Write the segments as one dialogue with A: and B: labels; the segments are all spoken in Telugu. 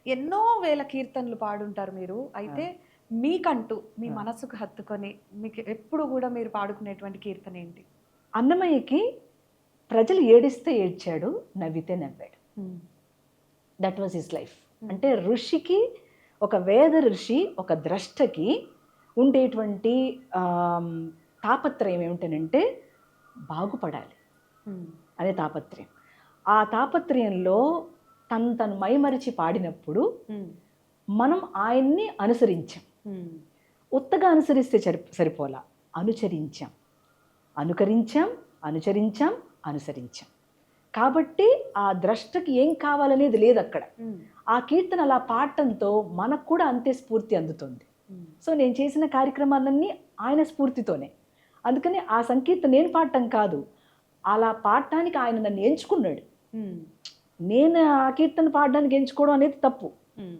A: ఎన్నో వేల కీర్తనలు పాడుంటారు మీరు.
B: ఆ!
A: అయితే మీకంటూ మీ
B: ఆ!
A: మనసుకు హత్తుకొని మీకు ఎప్పుడు గూడా మీరు పాడుకునేటువంటి కీర్తన ఏంటి?
B: అన్నమయ్యకి ప్రజలు ఏడిస్తే ఏడ్చాడు, నవ్వితే నవ్వాడు.
A: హ్మ్.
B: That was his life.
A: హ్మ్.
B: అంటే ఋషికి, ఒక వేద ఋషి, ఒక ద్రష్టకి ఉండేటువంటి ఆహ్, తాపత్రయం ఏమిటనంటే బాగుపడాలి
A: హ్మ్.
B: అనే తాపత్రయం. ఆ తాపత్రయంలో తను మైమరిచి పాడినప్పుడు
A: హ్మ్.
B: మనం ఆయన్ని అనుసరించాం.
A: హ్మ్.
B: ఉత్తగా అనుసరిస్తే సరిపోలా. అనుచరించాం. అనుకరించాం, అనుచరించాం, అనుసరించాం. కాబట్టి ఆ ద్రష్టకి ఏం కావాలనేది లేదక్కడ.
A: హ్మ్.
B: ఆ కీర్తన అలా పాడటంతో మనకు కూడా అంతే స్ఫూర్తి అందుతుంది.
A: హ్మ్.
B: సో, నేను చేసిన కార్యక్రమాలన్నీ ఆయన స్ఫూర్తితోనే. అందుకని ఆ సంకీర్తన నేను పాడటం కాదు. అలా పాడటానికి ఆయన నన్ను ఎంచుకున్నాడు.
A: హ్మ్.
B: నేను ఆ కీర్తన పాడడానికి ఎంచుకోవడం అనేది తప్పు.
A: హ్మ్.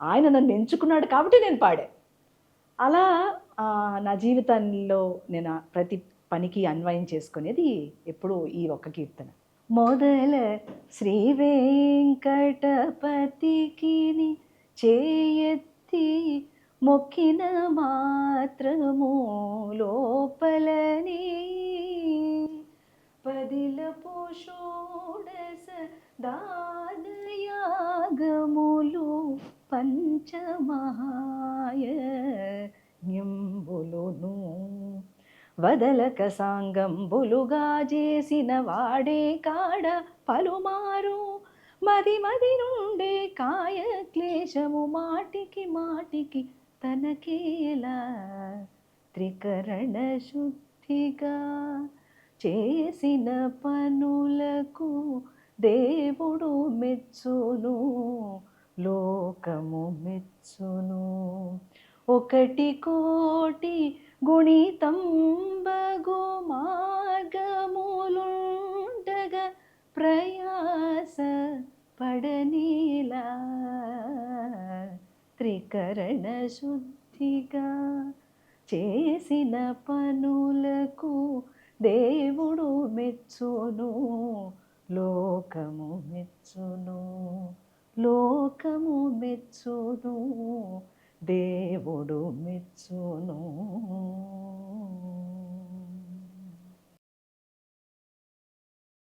B: ఆయన నన్ను ఎంచుకున్నాడు కాబట్టి నేను పాడా. అలా నా జీవితంలో నేను ప్రతి పనికి అన్వయం చేసుకునేది ఎప్పుడూ ఈ ఒక్క కీర్తన. మొదల శ్రీ వెంకటపతికిని చేయెత్తి మొక్కిన మాత్రము లోపలనే పదిలపు షోడశ దానయాగములు పంచమహాయజ్ఞంబులును వదలక సాంగంబులుగా చేసిన వాడే కాడ పలుమారు మది మది నుండే కాయ క్లేశము మాటికి మాటికి తనకేలా త్రికరణ శుద్ధిగా చేసిన పనులకు దేవుడు మెచ్చును, లోకము మెచ్చును. ఒకటి కోటి గుణితంబగు మార్గములుండగా ప్రయాస పడనీలా త్రికరణ శుద్ధిగా చేసిన పనులకు దేవుడు మెచ్చును, లోకము మెచ్చును, లోకము మెచ్చును, దేవుడు మెచ్చును.